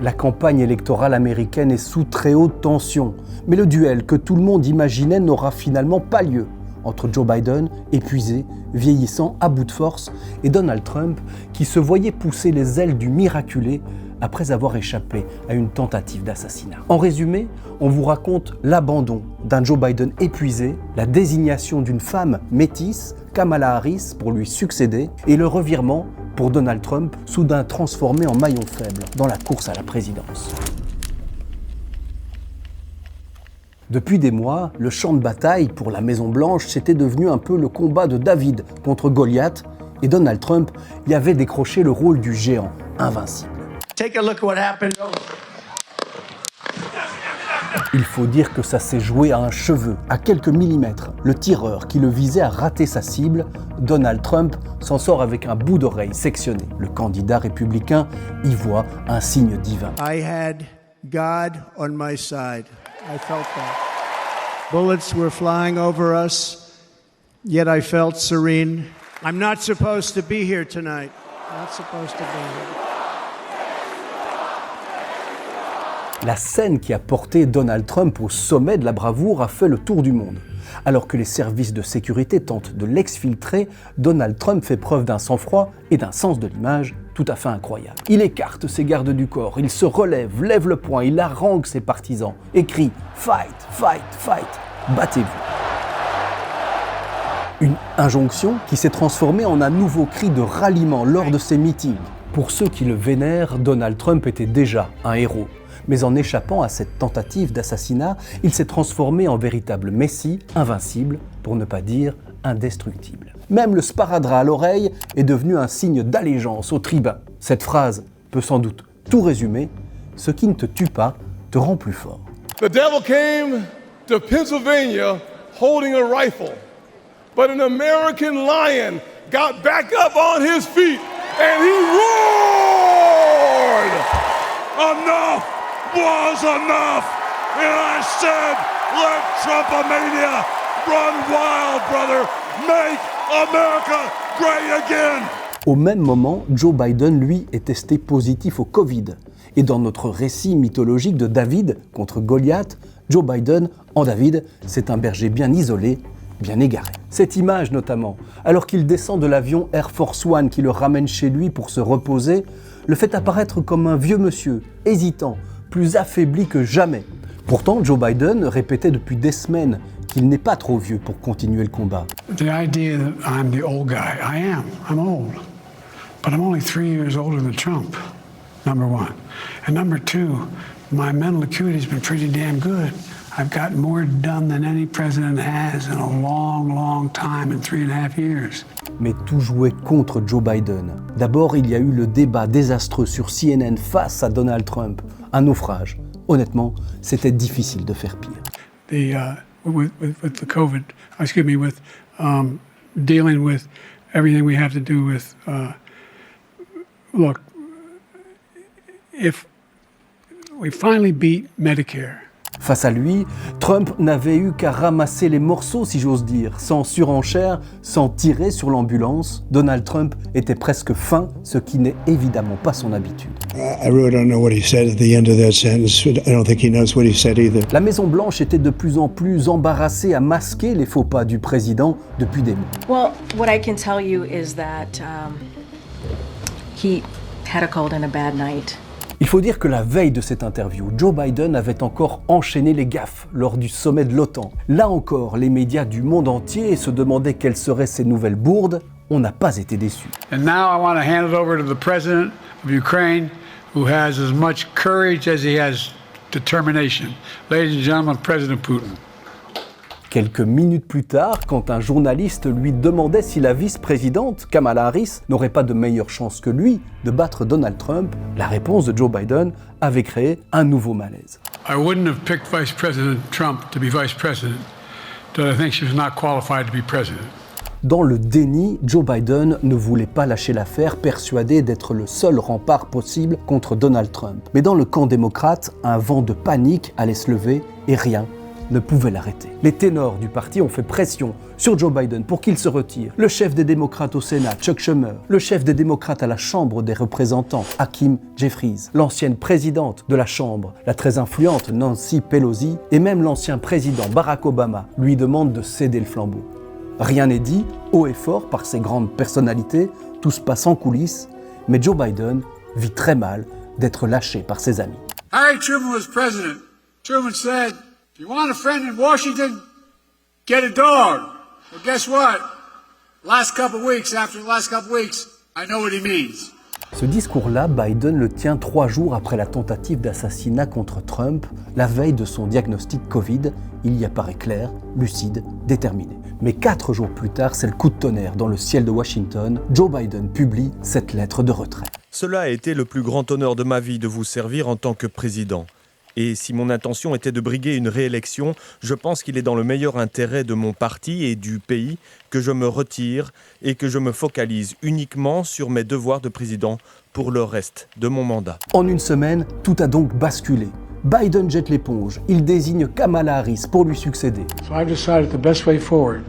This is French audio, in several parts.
La campagne électorale américaine est sous très haute tension, mais le duel que tout le monde imaginait n'aura finalement pas lieu entre Joe Biden, épuisé, vieillissant, à bout de force, et Donald Trump, qui se voyait pousser les ailes du miraculé après avoir échappé à une tentative d'assassinat. En résumé, on vous raconte l'abandon d'un Joe Biden épuisé, la désignation d'une femme métisse, Kamala Harris, pour lui succéder, et le revirement pour Donald Trump, soudain transformé en maillon faible dans la course à la présidence. Depuis des mois, le champ de bataille pour la Maison-Blanche s'était devenu un peu le combat de David contre Goliath, et Donald Trump y avait décroché le rôle du géant invincible. Take a look at what happened. Il faut dire que ça s'est joué à un cheveu, à quelques millimètres. Le tireur qui le visait a raté sa cible. Donald Trump s'en sort avec un bout d'oreille sectionné. Le candidat républicain y voit un signe divin. I had God on my side. I felt that. Bullets were flying over us, yet I felt serene. I'm not supposed to be here tonight. Not supposed to be here. La scène qui a porté Donald Trump au sommet de la bravoure a fait le tour du monde. Alors que les services de sécurité tentent de l'exfiltrer, Donald Trump fait preuve d'un sang-froid et d'un sens de l'image tout à fait incroyable. Il écarte ses gardes du corps, il se relève, lève le poing, il harangue ses partisans et crie « Fight, fight, fight, battez-vous ». Une injonction qui s'est transformée en un nouveau cri de ralliement lors de ses meetings. Pour ceux qui le vénèrent, Donald Trump était déjà un héros. Mais en échappant à cette tentative d'assassinat, il s'est transformé en véritable messie, invincible, pour ne pas dire indestructible. Même le sparadrap à l'oreille est devenu un signe d'allégeance aux tribuns. Cette phrase peut sans doute tout résumer, ce qui ne te tue pas te rend plus fort. The devil came to Pennsylvania holding a rifle, but an American lion got back up on his feet and he roared! Enough was enough! And I said, let Trumpomania run wild, brother! Make America great again! Au même moment, Joe Biden, lui, est testé positif au Covid. Et dans notre récit mythologique de David contre Goliath, Joe Biden, en David, c'est un berger bien isolé, bien égaré. Cette image notamment, alors qu'il descend de l'avion Air Force One qui le ramène chez lui pour se reposer, le fait apparaître comme un vieux monsieur, hésitant, plus affaibli que jamais. Pourtant, Joe Biden répétait depuis des semaines qu'il n'est pas trop vieux pour continuer le combat. The idea that I'm the old guy, I'm old, but I'm only 3 years older than Trump, number one. And number two, my mental acuity's been pretty damn good. I've gotten more done than any president has in a long, long time, in 3.5 years. Mais tout jouait contre Joe Biden. D'abord, il y a eu le débat désastreux sur CNN face à Donald Trump. Un naufrage. Honnêtement, c'était difficile de faire pire. With the COVID, with dealing with everything we have to do with, look, if we finally beat Medicare. Face à lui, Trump n'avait eu qu'à ramasser les morceaux, si j'ose dire, sans surenchère, sans tirer sur l'ambulance. Donald Trump était presque fin, ce qui n'est évidemment pas son habitude. I really don't know what he said at the end of that sentence. I don't think he knows what he said either. La Maison-Blanche était de plus en plus embarrassée à masquer les faux pas du président depuis des mois. Well, what I can tell you is that he had a cold and a bad night. Il faut dire que la veille de cette interview, Joe Biden avait encore enchaîné les gaffes lors du sommet de l'OTAN. Là encore, les médias du monde entier se demandaient quelles seraient ces nouvelles bourdes. On n'a pas été déçus. And now I want to hand it over to the president of Ukraine, who has as much courage as he has determination. Ladies and gentlemen, President Putin. Quelques minutes plus tard, quand un journaliste lui demandait si la vice-présidente, Kamala Harris, n'aurait pas de meilleure chance que lui de battre Donald Trump, la réponse de Joe Biden avait créé un nouveau malaise. I wouldn't have picked Vice President Trump to be vice president, but I think she was not qualified to be president. Dans le déni, Joe Biden ne voulait pas lâcher l'affaire, persuadé d'être le seul rempart possible contre Donald Trump. Mais dans le camp démocrate, un vent de panique allait se lever et rien ne pouvait l'arrêter. Les ténors du parti ont fait pression sur Joe Biden pour qu'il se retire. Le chef des démocrates au Sénat, Chuck Schumer, le chef des démocrates à la Chambre des représentants, Hakeem Jeffries, l'ancienne présidente de la Chambre, la très influente Nancy Pelosi, et même l'ancien président Barack Obama lui demandent de céder le flambeau. Rien n'est dit, haut et fort par ces grandes personnalités, tout se passe en coulisses, mais Joe Biden vit très mal d'être lâché par ses amis. Harry Truman was president. Truman said, if you want a friend in Washington, get a dog. Well, guess what? After the last couple weeks, I know what he means. Ce discours-là, Biden le tient 3 jours après la tentative d'assassinat contre Trump, la veille de son diagnostic Covid. Il y apparaît clair, lucide, déterminé. Mais 4 jours plus tard, c'est le coup de tonnerre dans le ciel de Washington. Joe Biden publie cette lettre de retrait. Cela a été le plus grand honneur de ma vie de vous servir en tant que président. Et si mon intention était de briguer une réélection, je pense qu'il est dans le meilleur intérêt de mon parti et du pays que je me retire et que je me focalise uniquement sur mes devoirs de président pour le reste de mon mandat. En une semaine, tout a donc basculé. Biden jette l'éponge. Il désigne Kamala Harris pour lui succéder. So I've decided the best way forward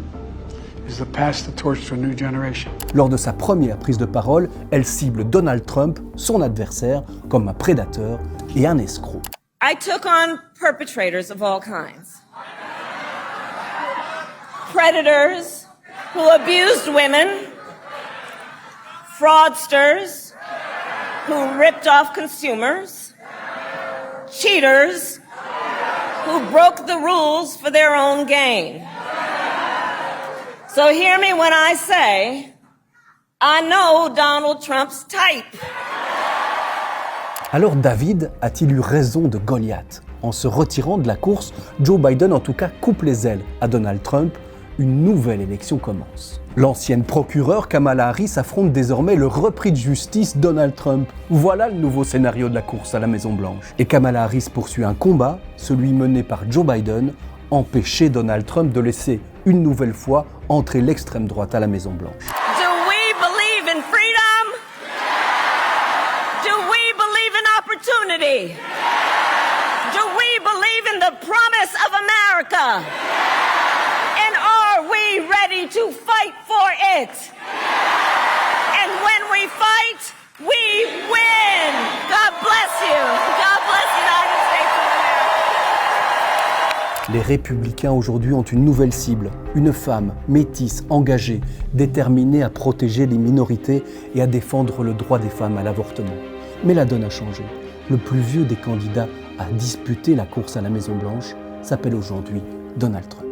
is to pass the torch to a new generation. Lors de sa première prise de parole, elle cible Donald Trump, son adversaire, comme un prédateur et un escroc. I took on perpetrators of all kinds. Predators who abused women, fraudsters who ripped off consumers, cheaters who broke the rules for their own gain. So hear me when I say, I know Donald Trump's type. Alors David a-t-il eu raison de Goliath? En se retirant de la course, Joe Biden en tout cas coupe les ailes à Donald Trump. Une nouvelle élection commence. L'ancienne procureure Kamala Harris affronte désormais le repris de justice Donald Trump. Voilà le nouveau scénario de la course à la Maison-Blanche. Et Kamala Harris poursuit un combat, celui mené par Joe Biden, empêcher Donald Trump de laisser une nouvelle fois entrer l'extrême droite à la Maison-Blanche. Do we believe in freedom? Do we believe in opportunity? Do we believe in the promise of America? And are we ready to fight for it? And when we fight, we win. God bless you. God bless the United States of America. Les républicains aujourd'hui ont une nouvelle cible, une femme métisse, engagée, déterminée à protéger les minorités et à défendre le droit des femmes à l'avortement. Mais la donne a changé. Le plus vieux des candidats à disputer la course à la Maison-Blanche s'appelle aujourd'hui Donald Trump.